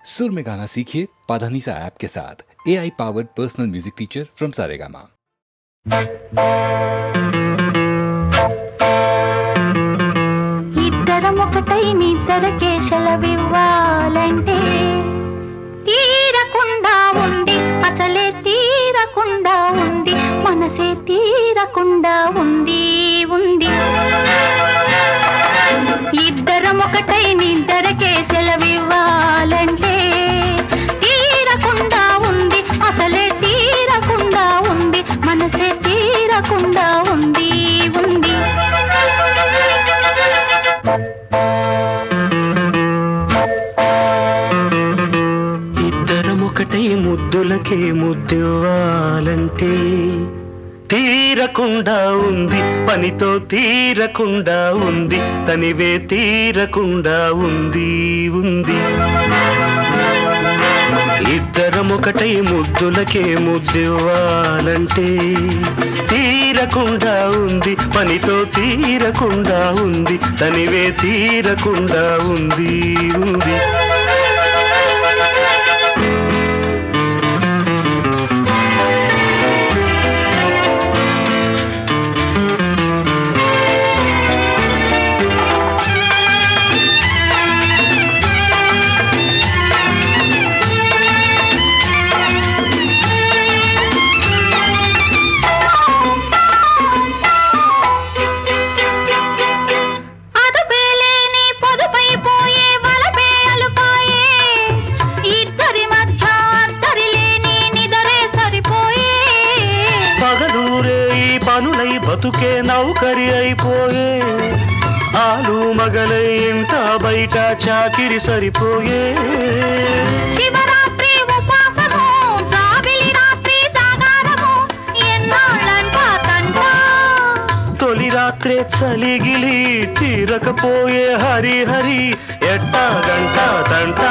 सुर में गाना सीखिए पाधानीसा ऐप के साथ। AI powered personal music teacher from Saregama. ఇద్దరం ఒకటై నిద్దరకే సెలవివ్వాలంటే తీరకుండా ఉంది, అసలే తీరకుండా ఉంది, మనసే తీరకుండా ఉంది ఉంది. ఇద్దరం ఒకటై నిద్దరకే సెలవివ్వాలంటే తీరకుండా ఉంది, అసలే తీరకుండా ఉంది, మనసే తీరకుండా ఉంది ఉంది. ఇద్దరం ఒకటై ముద్దులకే ముద్దివ్వాలంటే తీరకుండా ఉంది, పనితో తీరకుండా ఉంది, తనివే తీరకుండా ఉంది ఉంది. ఇద్దరం ఒకటై ముద్దులకే ముద్దివ్వాలంటే తీరకుండా ఉంది, పనితో తీరకుండా ఉంది, తనివే తీరకుండా ఉంది ఉంది. పనులై బతుకే నౌకరి అయిపోయే, ఆలు మగలై ఇంట బయట చాకిరి సరిపోయే. శివరాత్రి ఉపాసము, జాబిలి రాత్రి జాగారము, ఎన్నాళ్ళంట తంట. తొలి రాత్రే చలిగిలి తీరకపోయే హరి హరి, ఎట్టా గంట తంట.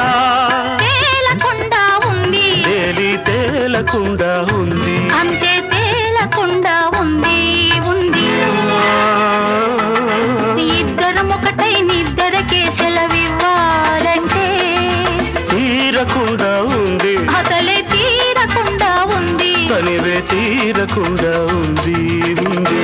తేలకుండా ఉంది, తేలి తేలకుండా ఉంది, అంతే తేలకుండా ఉంది ఉంది. ఇద్దరం ఒకటై నిద్దరకే సెలవివ్వాలంటే తీరకుండా ఉంది, అసలే తీరకుండా ఉంది, తనివే తీరకుండా ఉంది ఉంది.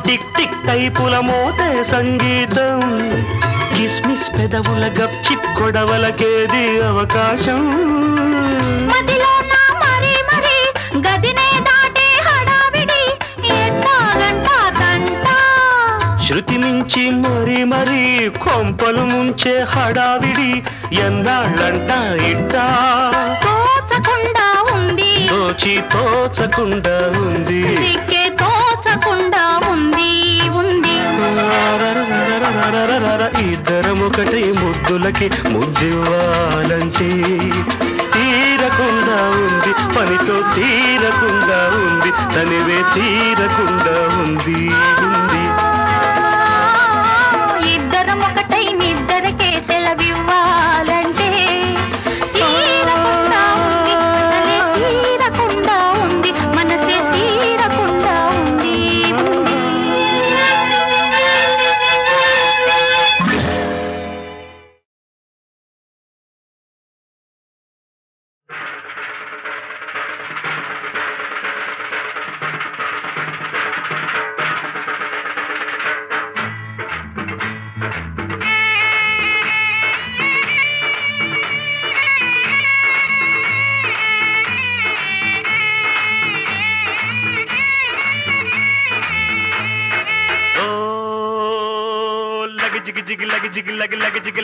టిక్ టిక్ టైపుల మోతే సంగీతం, కిస్మిస్ పెదవుల గప్చిప్ కొడవలకేది అవకాశం. మదిలో నా మరి మరి గదినే దాటే హడావిడి, ఎట్టాగంట తంట. శృతి మించి మరి మరి కొంపలు ముంచే హడావిడి, ఎన్నాళ్ళంట ఇట్టా. తోచకుండా ఉంది, తోచి తోచకుండా ఉంది, దిక్కే తోచకుండా ఉంది ఉంది. ఇద్దరం ఒకటి ముద్దులకి ముద్దివ్వాలంటే తీరకుండా ఉంది, పనితో తీరకుండా ఉంది, తనివే తీరకుండా ఉంది ఉంది. ఇద్దరం ఒకటై నిద్దరకే సెలవివ్వాలంటే తీరకుండా ఉంది, అసలే తీరకుండా ఉంది, మనసే తీరకుండా ఉంది ఉంది.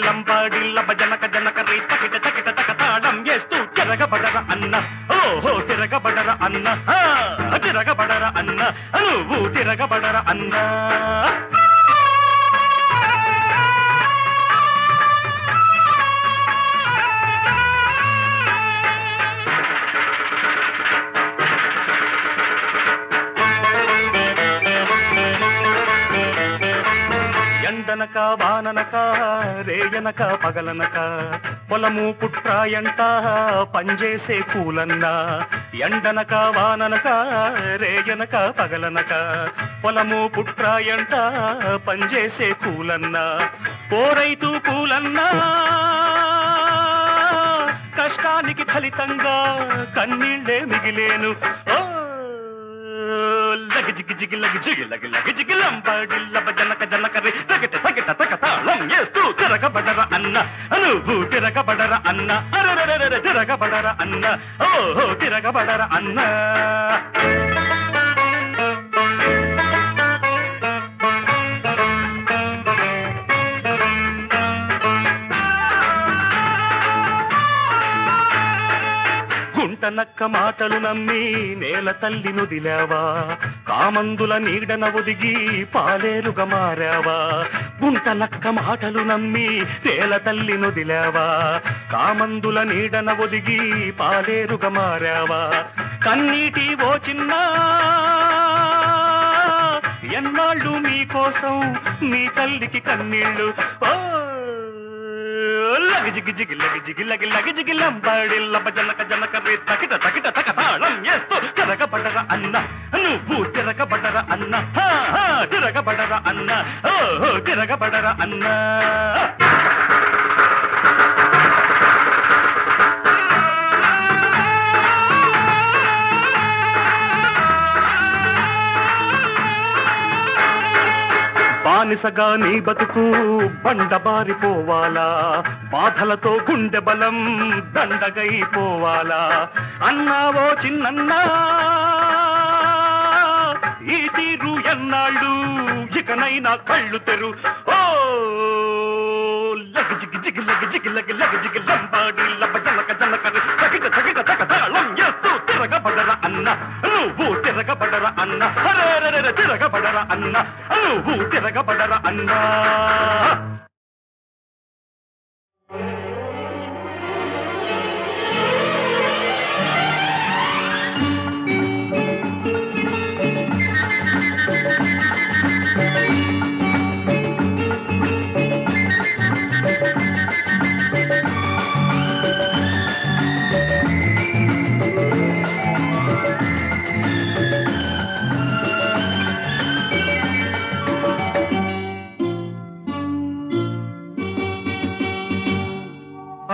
లంపాడిల్ల భజనక జనక రీతకిట చకిట తకతాళం చేస్తూ తిరగబడర అన్న, ఓహో తిరగబడర అన్న, తిరగబడర అన్న, నువ్వు తిరగబడర అన్న. ఎండనక వాననక రేయనక పగలనక పొలము పుట్రాయంట పంజేసే కూలన్నా ఎండనక వాననక రేయనక పగలనక పొలము పుట్రాయంట పంజేసే కూలన్నా పోరైతూ కూలన్నా కష్టానికి ఫలితంగా కన్నీళ్ళే మిగిలేను ఓ లగజిగి జిగి లగజిగి లగి లగజిగి లంబాడిల్ల జనక జనకరి తగట తగట తగతాళం చేస్తూ తిరగబడర అన్న నువ్వు తిరగబడర అన్న అరరరర తిరగబడర అన్న ఓహో తిరగబడర అన్న గుంటనక్క మాటలు నమ్మి నేల తల్లి నుదిలావా కామందుల నీడన ఒదిగి పాలేరుగా మారావా గుంటనక్క మాటలు నమ్మి నేల తల్లి నుదిలావా కామందుల నీడన ఒదిగి పాలేరుగా మారావా కన్నీటి ఓ చిన్న ఎన్నాళ్ళు మీకోసం మీ తల్లికి కన్నీళ్ళు ఓ లగజిగి జిగి లగజిగి లగి లగజిగి లంబాడిల్ల జనక జనకరి తకిట తకిట తకతాళం చేస్తూ తిరగబడర అన్న నువ్వు తిరగబడర అన్న తిరగబడర అన్న ఓహో తిరగబడర అన్న బానిసగా నీ బతుకు బండబారిపోవాలా బాధలతో గుండె బలం దండగైపోవాలా అన్నావో చిన్నన్నా ఈ తీరు ఎన్నాళ్ళు ఇకనైనా కళ్ళు తెరు ఓ లగజిగి జిగి లగజిగి లగి లగజిగి లంబాడి లబ జనక జనకరి తగిట తగిట తగతాళం చేస్తూ తిరగబడర అన్న నువ్వు తిరగబడర అన్న అరే తిరగబడర అన్న నువ్వు తిరగబడర అన్నా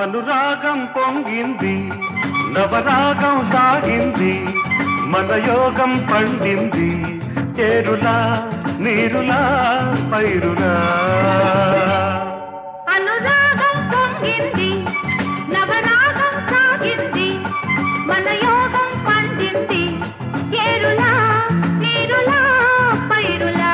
అనురాగం పొంగింది నవరాగం సాగింది మన యోగం పండింది ఏరులా నీరులా పైరులా అనురాగం పొంగింది నవరాగం సాగింది మన యోగం పండింది ఏరులా నీరులా పైరులా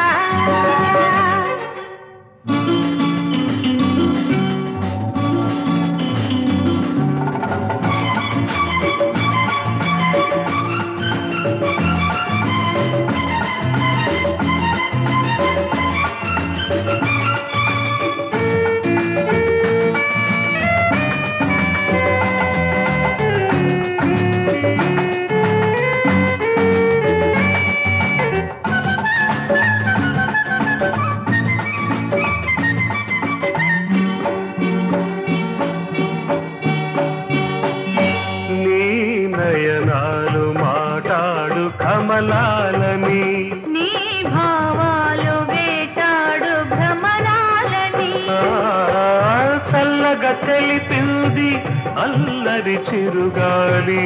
కమలాలని నీ భావాలు వేటాడు భ్రమరాలని చల్లగా తెలిపింది అల్లరి చిరుగాలి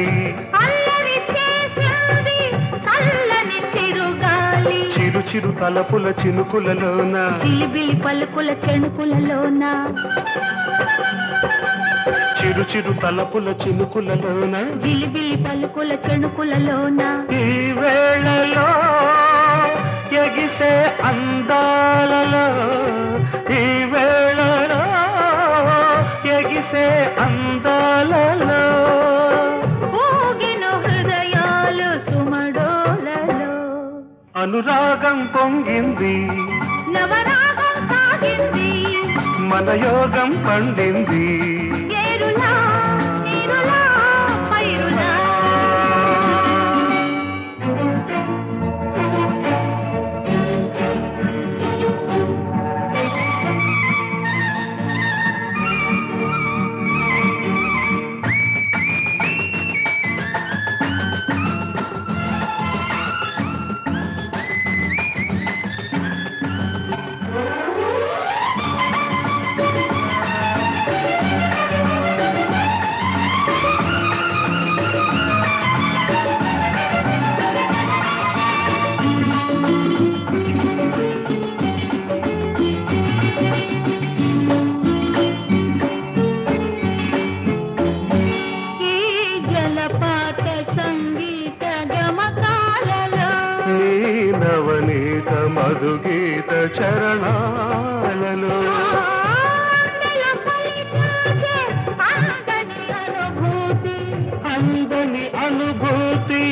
అల్లరి చేసింది చల్లని చిరుగాలి చిరు చిరు తలపుల చినుకులలోన చిలిబిలి పలుకుల చెణుకులలోన చిరు చిరు తలపుల చినుకులలోన జిలిబిలి పలుకుల చెణుకులలోన ఈ వేళలో ఎగిసే అందాలలో ఈ వేళలో ఎగిసే అందాలలో ఊగిన హృదయాలు సుమడోలలో అనురాగం పొంగింది నవరాగం సాగింది మన యోగం పండింది ఏరులా నీరులా పైరులా మధుగీత చరణాలలో అందని అనుభూతి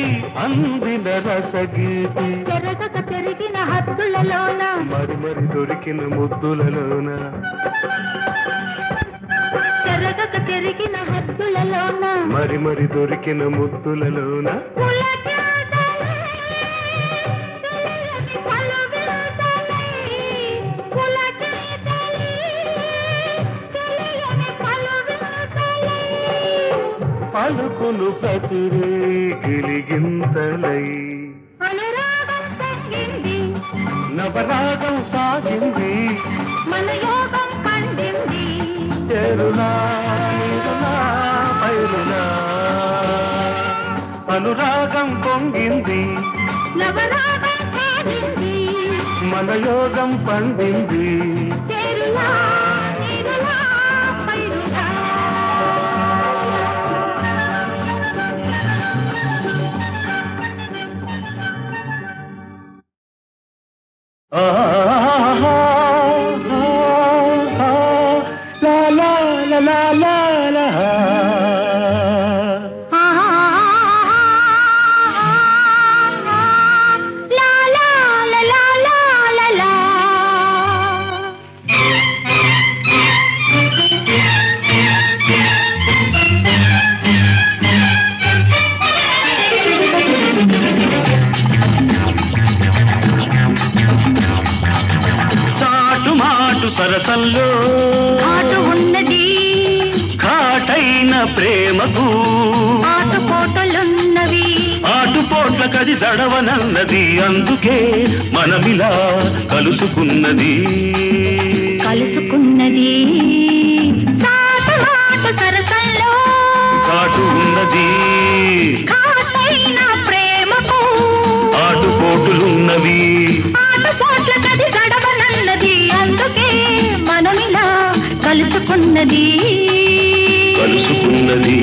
అందిన రసగీతి చెరగక చెరిగిన హద్దులలోన మరి మరి దొరికిన ముద్దులలోన చెరగక చెరిగిన హద్దులలోన మరి మరి దొరికిన ముద్దులలోన పలుకులు ప్రతిరే గిలిగింతలై అనురాగం తగ్గింది నవరాగం సాగింది మన యోగం పండింది చెరునా నీరునా పైరునా అనురాగం పొంగింది నవరాగం సాగింది మన యోగం పండింది చెరులా నీరులా పైరులా సరసల్లో ఆట ఉన్నది ఘాటైన ప్రేమకు ఆటపోటలున్నవి ఆటుపోట్ల కది దడవనన్నది అందుకే మనమిలా కలుసుకున్నది కలుసుకున్నది మాట సరసల్లో ఘాటు ఉన్నది ఘాటైన ప్రేమకు ఆటుపోటులున్నవి ఆటపోట్ల కది గడవనన్నది అందుకే మనమిలా కలుసుకున్నది కలుసుకున్నది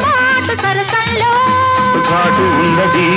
మాట సరసల్లో ఘాటు ఉన్నది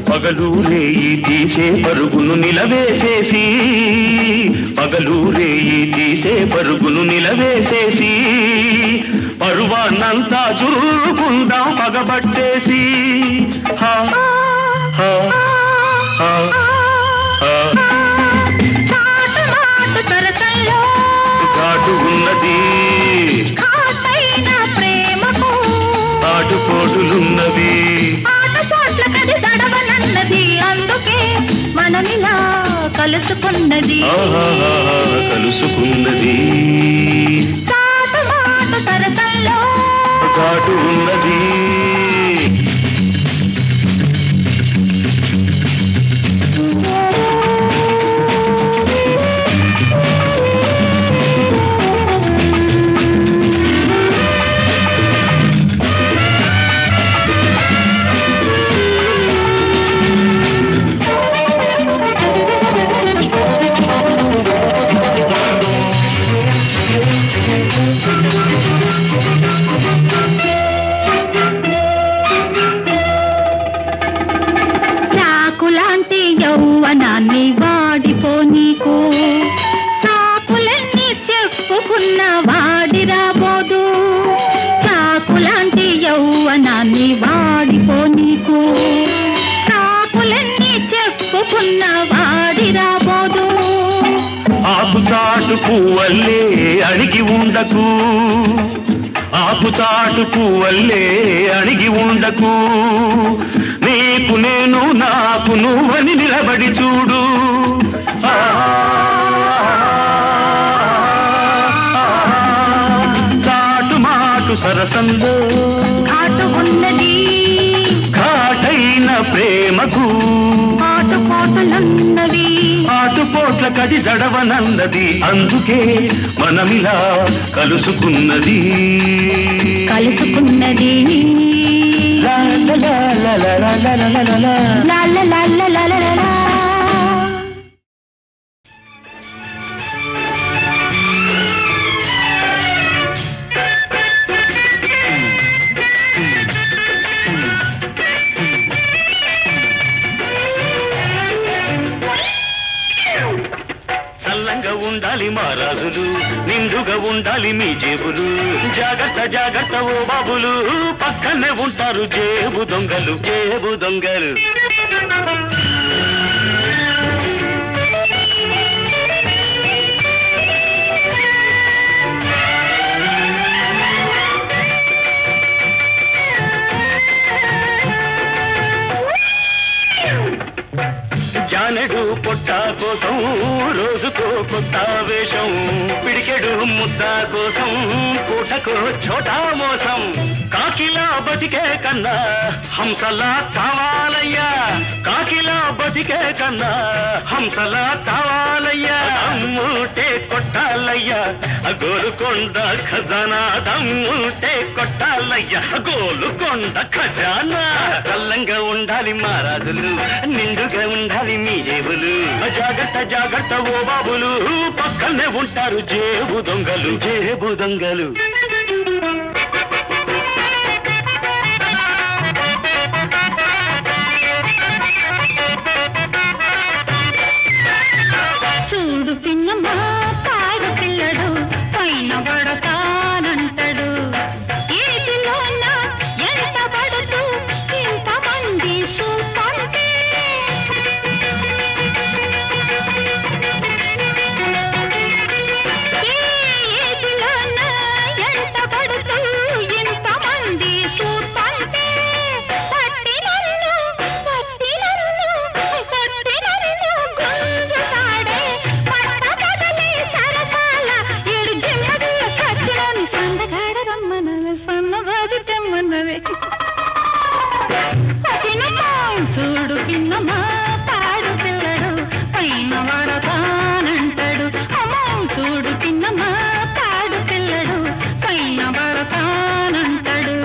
పగలూరేయి తీసే పరుగును నిలవేసేసి పగలూరేయి తీసే పరుగును నిలవేసేసి పరువాన్నంతా చురుకుందాం పగబట్టేసి హా హా హా ఘాటు ఉన్నది ఆటుపోటులున్నవి మనమిలా కలుసుకున్నది కలుసుకున్నది మాట సరసల్లో ఘాటు ఉన్నది చాకులాంటి యౌవనాన్ని వాడిపో నీకు చాకులన్నీ చెప్పుకున్న వాడి రాబోదు చాకులాంటి యౌవనాన్ని వాడిపో నీకు చాకులన్నీ చెప్పుకున్న వాడి రాబోదు ఆకుచాటు పువ్వల్లే అణిగి ఉండకు ఆకుచాటు పువ్వల్లే అణిగి ఉండకు నీకు నేను నాకు నువ్వని నిలబడి చూడు. చాటు మాటు సరసంలో ఘాటు ఉన్నది ఘాటైన ప్రేమకు ఆటుపోటులున్నవి ఆటుపోట్ల కడి జడవనన్నది. అందుకే మనమిలా కలుసుకున్నది కలుసుకున్నది లా లా లా లా లా లా లా లా లా లా. లా లా లా లా లా లా లా లా. చల్లంగా ఉండాలి మా రాజులు, నిండుగా ఉండాలి మీ జేబులు. జాగ్రత్త జాగ్రత్త ఓ బాబులు, పక్కనే ఉంటారు జేబు దొంగలు, జేబు దొంగలు. జానెడు పొట్ట కోసం రోజుకో కొత్త వేషం, పిడికెడు ముద్ద కోసం పూటకో చోటా మోసం. కాకిలా బతికే కన్నా హంసలా చావాలయ్యా, కాకిలా బతికే కన్నా హంసలా చావాలయ్యా. దమ్ముంటే కొట్టాలయ్యా గోలుకొండ ఖజానా, దమ్ముంటే కొట్టాలయ్యా గోలుకొండ ఖజానా. చల్లంగా ఉండాలి మా రాజులు, నిండుగా ఉండాలి మీ జేబులు. జాగ్రత్త జాగ్రత్త ఓ బాబులు, పక్కనే ఉంటారు జేబు దొంగలు, జేబు దొంగలు. చూడు పిన్నమ్మా పాడు పిల్లడు పైన పడతానంటాడు. ఏటిలోన ఎంత పడుతూ ఇంతమంది చూపంటే ఏటిలోన ఎంత పడుతూ ఇంతమంది చూపంటే పట్టి నన్ను గుంజుతాడే పట్ట బదలే సరసాల ఏడు జిమ్మదుల ఖర్చులోని సందగాడ రమ్మనవే సన్నగాజు తెమ్మన్నవే. చూడు పిన్నమ్మా పాడు పిల్లడు పైన పడతానంటాడు. అమ్మో చూడు పిన్నమ్మా పాడు పిల్లడు పైన పడతానంటాడు.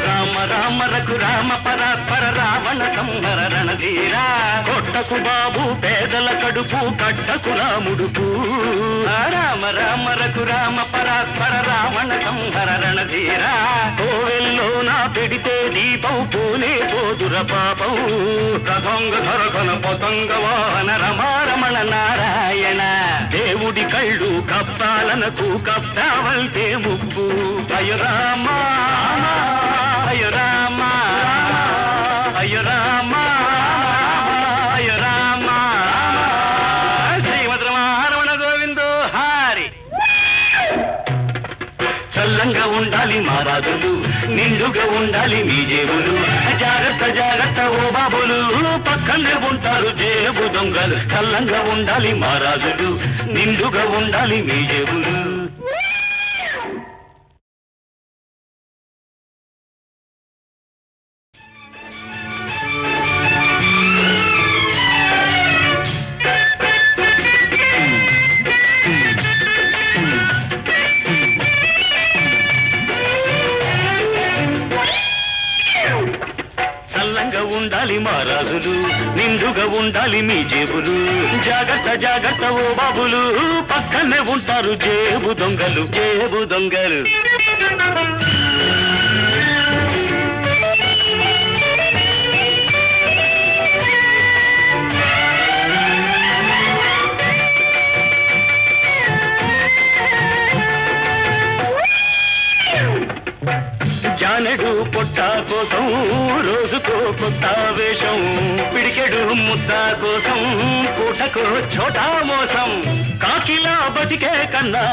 రామ రామ రఘురామ పరాత్పర రావణ సంహర రణధీరా. కొట్టకు బాబు పేదల కడుపు, కట్టకు రాముడుపు. రామ రామ రఘురామ పరాత్పర రావణ సంహర రణధీరా. కోవెల్లో నా పెడితే దీపం పూనే పోదుర పాపం. రథంగ ధరకన పతంగ వాహన రమారమణ నారాయణ. దేవుడి కళ్ళు కప్పాలనకు కప్పావల్తే ముప్పు. అయ్య రామ అయ్య రామ అయ్య రామ అయ్య రామ. శ్రీమద్ రమణ గోవిందో హారి. చల్లంగా ఉండాలి మా రాజులు, నిండుగా ఉండాలి మీ జేబులు. జాగ్రత్త జాగ్రత్త ఓ బాబులు, పక్కనే ఉంటారు జేబు దొంగలు. చల్లంగా ఉండాలి మా రాజులు, నిండుగా ఉండాలి మీ జేబులు. చల్లంగా ఉండాలి మా రాజులు, నిండుగా ఉండాలి మీ జేబులు. జాగ్రత్త జాగ్రత్త ఓ బాబులు, పక్కనే ఉంటారు జేబు దొంగలు, జేబు దొంగలు. జానెడు పొట్ట కోసం రోజుకో కొత్త వేషం, పిడికెడు ముద్ద కోసం పూటకో చోటా మోసం. కాకిలా బతికే కన్నా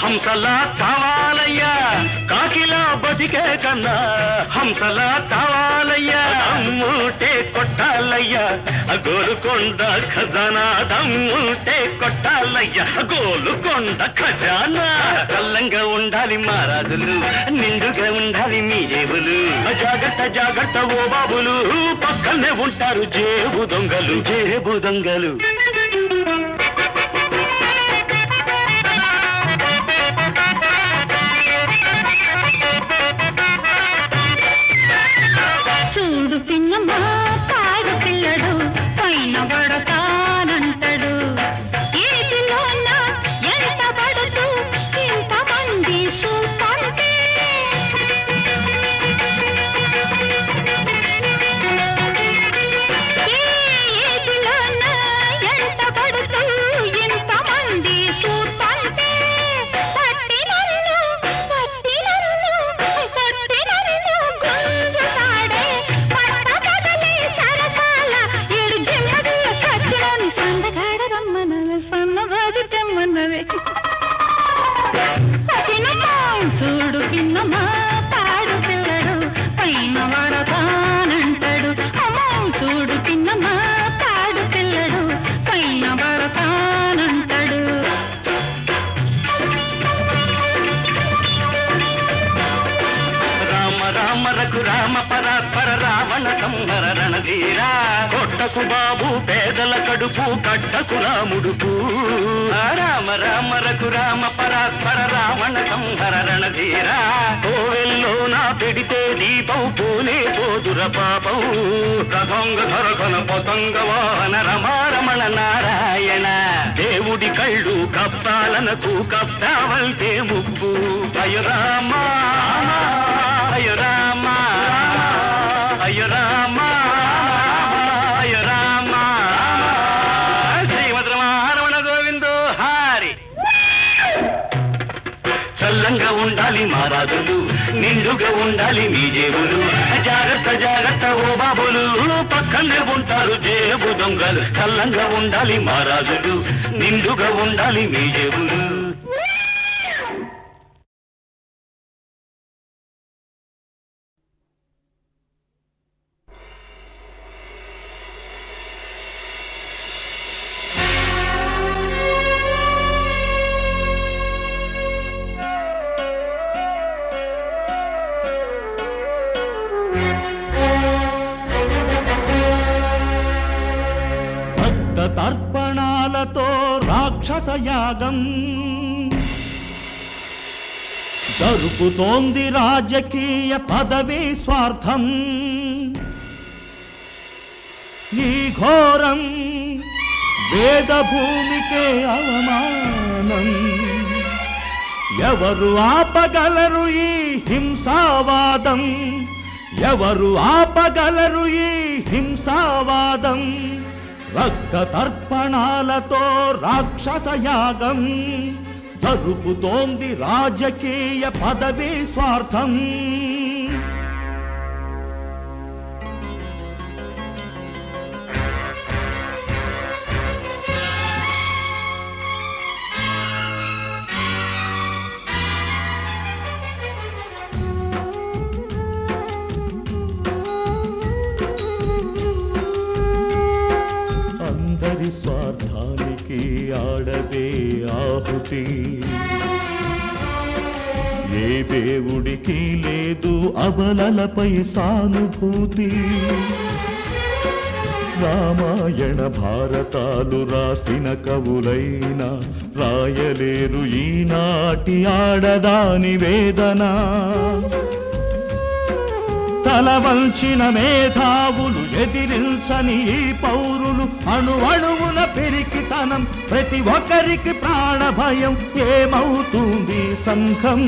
హంసలా చావాలయ్యా, కాకిలా బతికే కన్నా హంసలా చావాలయ్యా. దమ్ముంటే కొట్టాలయ్యా గోలుకొండ ఖజానా, దమ్ముంటే కొట్టాలయ్యా గోలుకొండ ఖజానా. చల్లంగా ఉండాలి మహారాజులు, నిండుగా ఉండాలి మీ జేబులు. జాగ్రత్త జాగ్రత్త ఓ బాబులు, పక్కనే ఉంటారు జేబు దొంగలు, జేబు దొంగలు. చూడు పిన్నమ్మా పాడు పిల్లడు పైన పడతానంటాడు. ఏటిలోన ఎంత పడుతూ ఇంతమంది చూపంటే, ఏటిలోన ఎంత పడుతూ ఇంతమంది చూపంటే, పట్టి నన్ను గుంజుతాడే పట్ట బదలి సరసాల ఏడు జిమ్మదుల ఖర్చులోని సందగాడ రమ్మనవే సన్నగాజు తెమ్మన్నవే. చూడు పిన్నమ్మా పాడు పిల్లడు పైన పడతానంటాడు. అమ్మో చూడు పిన్నమ్మా పాడు పిల్లడు పైన పడతానంటాడు. రామ రామ రఘురామ పరాత్పర రావణ సంహర రణధీరా, కొట్టకు బాబు పేదల కడుపు కట్టకు రాముడుపు. రామ రామ రఘురామ పరాత్పర రావణ సంహర రణధీరా, కోవెల్లో నా పెడితే దీపం పూనే పోదుర పాపం. రథంగ ధరకన పతంగ వాహన రమారమణ నారాయణ, దేవుడి కళ్ళు కప్పాలనకు కప్పావల్తే ముప్పు. అయ్య రామ అయ్య రామ అయ్య రామ అయ్య రామ. శ్రీమద్ రమణ గోవిందో హారి. చల్లంగా ఉండాలి మహారాజులు, నిండుగా ఉండాలి మీ జేబులు. జాగ్రత్త జాగ్రత్త ఓ బాబులు, పక్కనే ఉంటారు జేబు దొంగలు. చల్లంగా ఉండాలి మహారాజులు, నిండుగా ఉండాలి మీ జేబులు. తర్పణాలతో రాక్షస యాగం జరుపుతోంది రాజకీయ పదవి స్వార్థం. ఈ ఘోరం వేద భూమికే అవమానం. ఎవరు ఆపగలరు ఈ హింసావాదం, ఎవరు ఆపగలరు ఈ హింసావాదం. రక్త తర్పణాలతో రాక్షస యాగం జరుపుతోంది రాజకీయ పదవి స్వార్థం. అందరి స్వార్థానికి ఆడదే ఆహుతి, ఏ దేవుడికి లేదు అబలలపై సానుభూతి. రామాయణ భారతాలు రాసిన కవులైనా రాయలేరు ఈనాటి ఆడదాని వేదన. తల వంచిన మేధావులు ఎదిరించని ఈ పౌరులు అణువణువున పెరికితనం, ప్రతి ఒక్కరికి ప్రాణ భయం. ఏమవుతుంది సంఘం?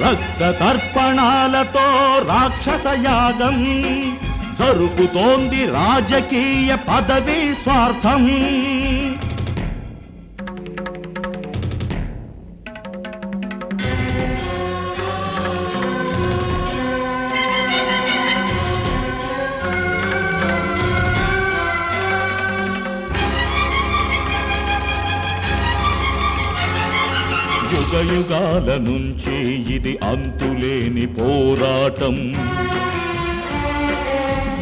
రక్త తర్పణాలతో రాక్షస యాగం జరుపుతోంది రాజకీయ పదవి స్వార్థం. యుగ యుగాల నుంచి ఇది అంతులేని పోరాటం.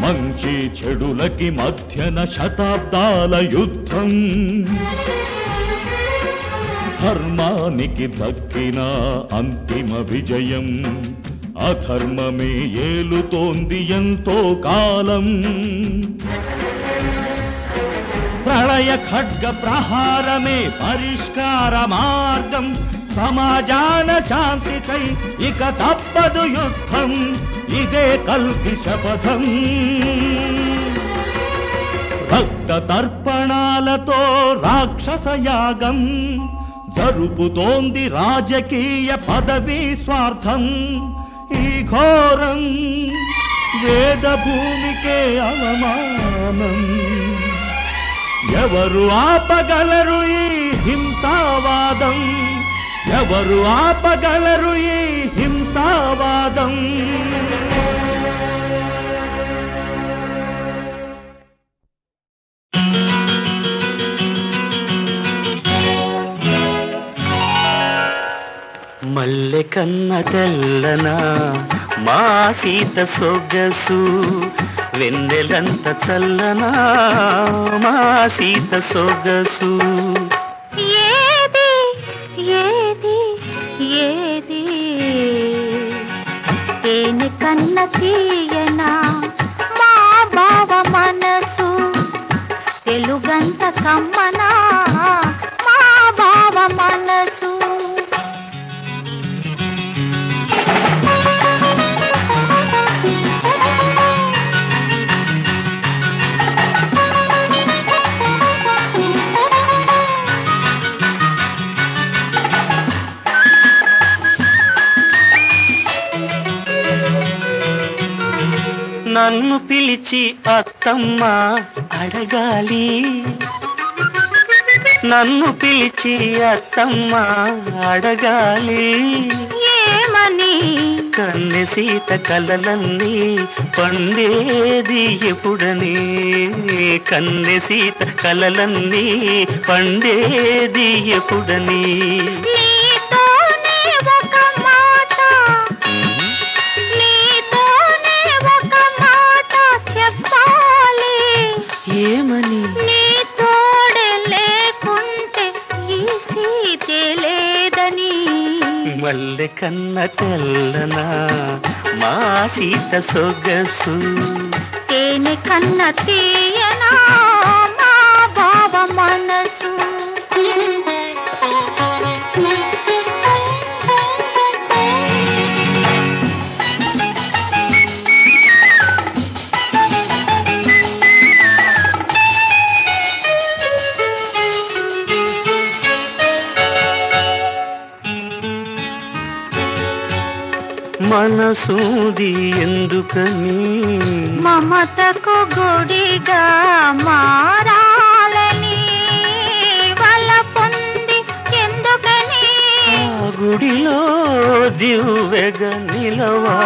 మంచి చెడులకి మధ్యన శతాబ్దాల యుద్ధం. ధర్మానికి దక్కిన అంతిమ విజయం. అధర్మమే ఏలుతోంది ఎంతో కాలం. ప్రళయ ఖడ్గ ప్రహారమే పరిష్కార మార్గం. సమాజాన శాంతికై ఇక తప్పదు యుద్ధం. ఇదే కల్కి శపథం. రక్త తర్పణాలతో రాక్షస యాగం జరుపుతోంది రాజకీయ పదవీ స్వార్థం. ఈ ఘోరం వేద భూమికే అవమానం. ఎవరు ఆపగలరు ఈ హింసావాదం? ఎవరు ఆపగలరు ఈ హింసావాదం? మల్లె కన్న తెల్లన మా సీత సొగసు, వెన్నెలంత చల్లనా మా సీత సొగసు. ఏది ఏది ఏది తేనె కన్న తీయనా మా బావ మనసు, తెలుగంత కమ్మనా మా బావ మనసు. నన్ను పిలిచి అత్తమ్మ అడగాలి, నన్ను పిలిచి అత్తమ్మ అడగాలి. ఏమని? కన్నె సీత కలలన్నీ పండేది ఎప్పుడని, కన్నె సీత కలలన్నీ పండేది ఎప్పుడని. నీతోనే ఒక మాట, నీతోనే ఒక మాట చెప్పాలి. ఏమని? నీ తోడే లేకుంటే ఈ సీతే లేదని. మల్లె కన్న తెల్లనా మా సీత సొగసు, తేనె కన్న తీయనా మా బావ మనసు. మనసూది ఎందుకని మమతకు గుడిగా మారాలని, వల పొంది ఎందుకని ఆ గుడిలో దివ్వెగ నిలవా.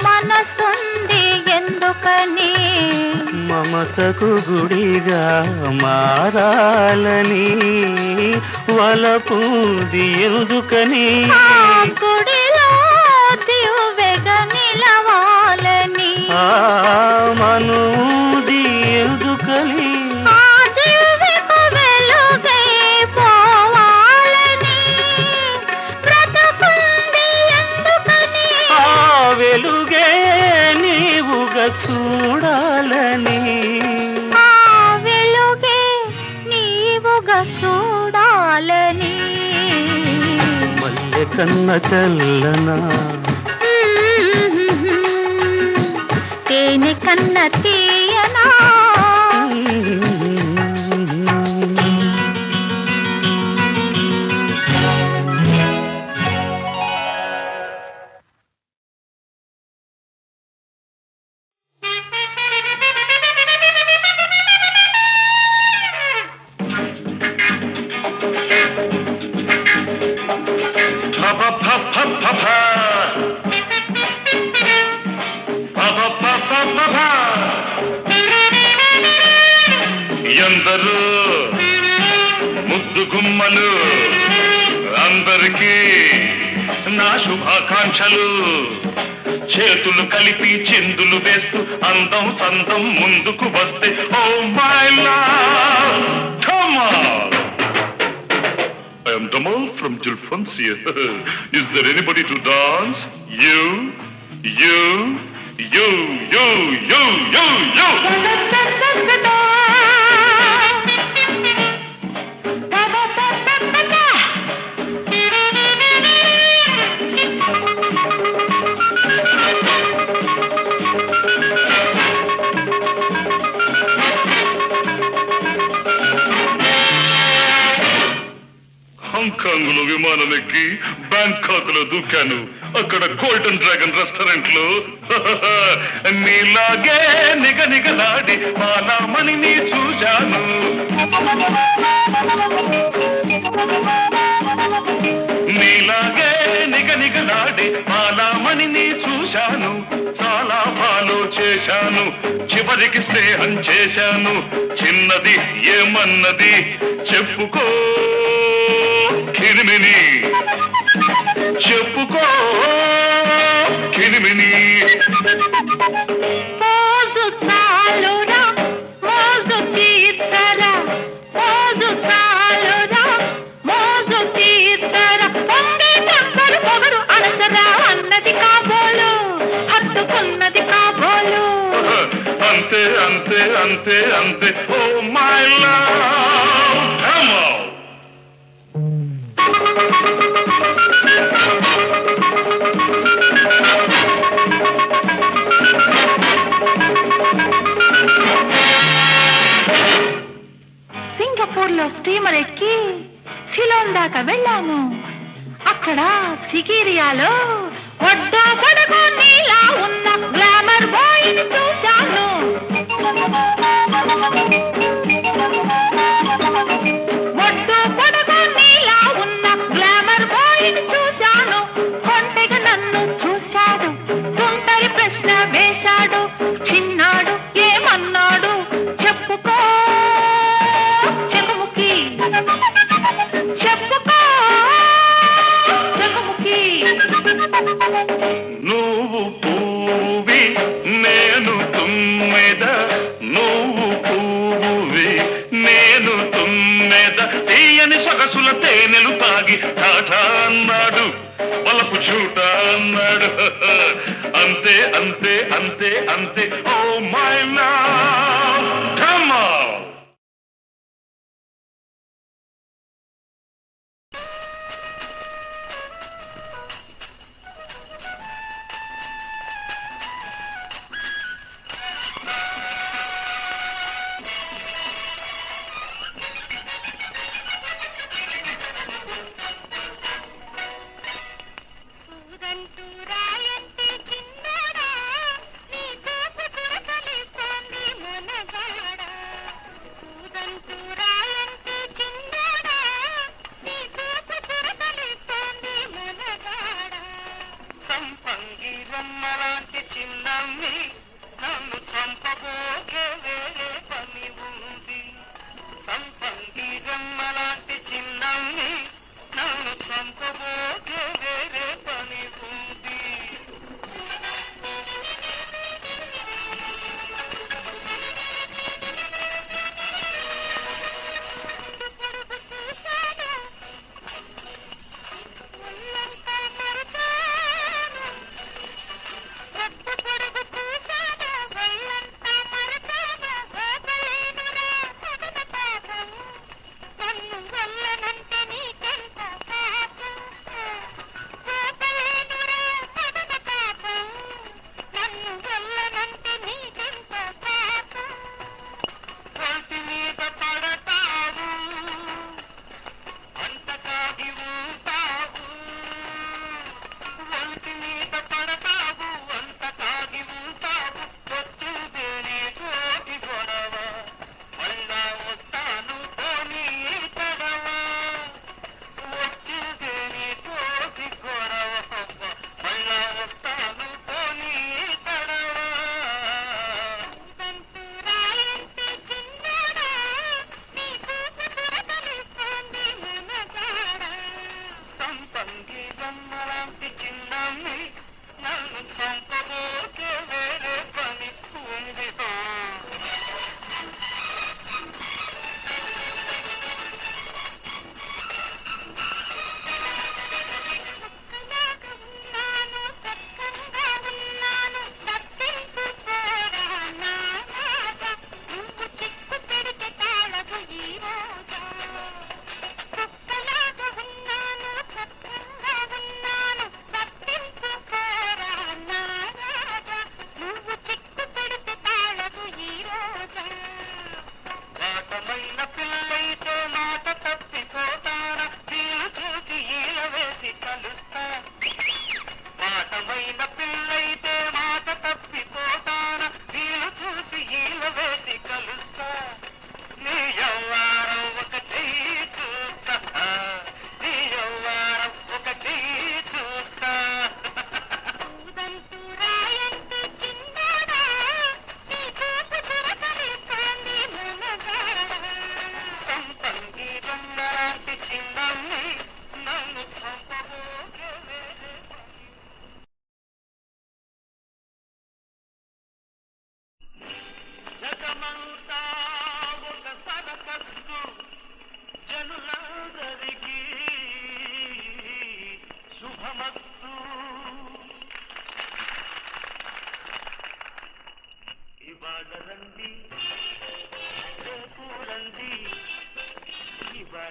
మనసుంది ఎందుకని మమతకు గుడిగా మారాలని, వలపుది ఎందుకని ఆ గుడిలో దివ్వెగ నిలవాలని. ఆ మనూది ఎందుకని ఆ దివ్వెకు వెలుగై పోవాలని. బ్రతుకుంది ఎందుకని ఆ వెలుగే నీవుగా చూడాలని. ఆ వెలుగే నీవుగా చూడాలని. మల్లె కన్న చల్లనా తేనె కన్న తీయనా ఎందరూ ముద్దు గుమ్మలు నా శుభాకాంక్షలు చేతులు కలిపి చిందులు వేస్తూ అందం సందం ముందుకు వస్తే oh my love come on I am Damal from Jilfonsia. Is there anybody to dance? You. Hong Kong లో విమానం ఎక్కి బ్యాంకాక్ లో దూకాను అక్కడ గోల్డెన్ డ్రాగన్ రెస్టారెంట్ లో నీలాగే నిగనిగలాడి మాలామణిని చూశాను నీలాగే నిగనిగలాడి మాలామణిని చూశాను చాలా ఫాలో చేశాను చివరికి స్నేహం చేశాను చిన్నది ఏమన్నది చెప్పుకో కిరిమిని చెప్పుకో కిరిమిని మోజు చాలురా మోజు తీర్చరా మోజు చాలురా మోజు తీర్చరా పొంగే టెంపరు పొగరు అనసరా అన్నది కాబోలు హత్తుకున్నది కాబోలు అంతే అంతే అంతే అంతే oh my love come on Singapore లో స్టీమర్ ఎక్కి సిలోన్ దాకా వెళ్ళాను అక్కడ సికిరియాలో ఒడ్డో పడగో నీలా ఉన్న గ్లామర్ బాయ్ ని చూశాను ఒడ్డో పడగో నీలా ఉన్న గ్లామర్ బాయ్ ని చూశాను కొంటెగా నన్ను చూశాడు తుంటరి ప్రశ్న వేశాడు చిన్నాడు ఏమన్నాడు చెప్పుకో చెకుముకి చెప్పుకో చెకుముకి నువ్వు పూవి నేను తుమ్మెద నువ్వు పూవి నేను తుమ్మెద తీయని సొగసుల తేనెలు తాగి టాటా అన్నాడు వలపు చూట అన్నాడు అంతే అంతే అంతే అంతే oh my love come on సూదంటూ రాయంటే చిన్నడా నీ చూపు చురకలిస్తోంది మొన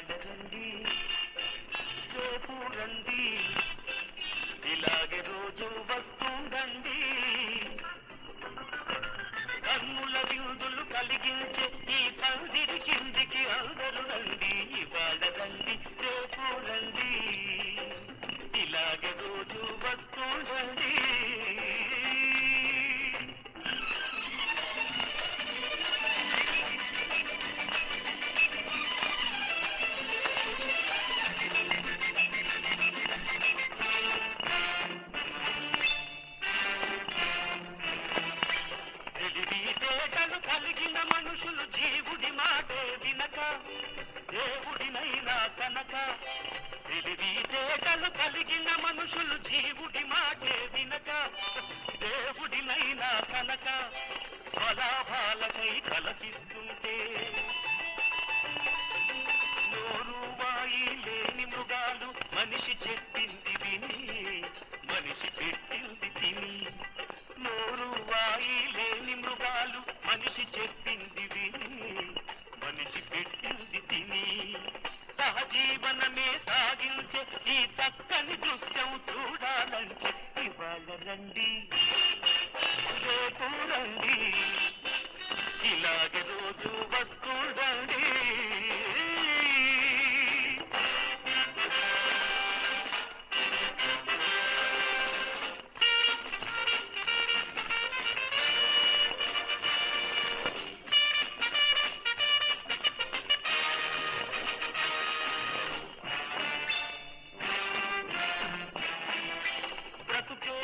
ఇవాళ రండి రేపు రండి ఇలాగే రోజు వస్తుందండి కన్నుల విందులు కలిగించే ఈ పందిరి కిందికి అందరూ రండి ఇవాళ రండి రేపు రండి ఇలాగే రోజు వస్తుందండి కలిగిన మనుషులు జీవుడి మాటే వినక దేవుడినైనా కనక తెలివితేటలు కలిగిన మనుషులు జీవుడి మాటే వినక దేవుడినైనా కనక స్వలాభాలకై కలపిస్తుంటే నోరు వాయి లేని మృగాలు మనిషి చెప్పింది విని మనిషి పెట్టింది తిని నోరు వాయి లేని మృగాలు మనిషి చెప్పింది విని మనిషి పెట్టింది తిని సహజీవనమే సాగించే ఈ చక్కని దృశ్యం చూడాలంటే ఇవాళ రండి రేపు రండి ఇలాగే రోజు వస్తుండండి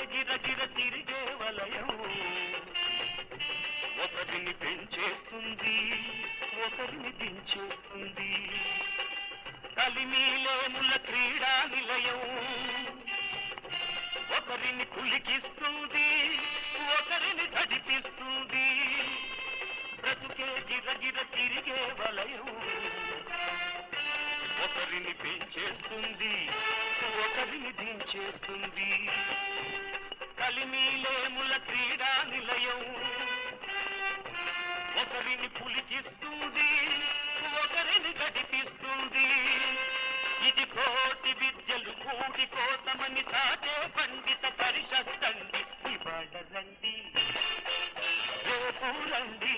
గిరగిర తిరిగే వలయం ఒకరిని పెంచేస్తుంది ఒకరిని దించేస్తుంది కలిమీలేముల క్రీడా నిలయం ఒకరిని కులికిస్తుంది ఒకరిని తడిపిస్తుంది బ్రతుకే గిరగిర తిరిగే వలయం ఒకరిని పెంచేస్తుంది ఒకరిని దించేస్తుంది కలిమీలేముల క్రీడా నిలయం ఒకరిని పులికిస్తుంది ఒకరిని గడిపిస్తుంది ఇది కోటి విద్యలు కూటి కోసమని తాటే పండిత పరిషత్తండి ఇవాళ రండి రేపు రండి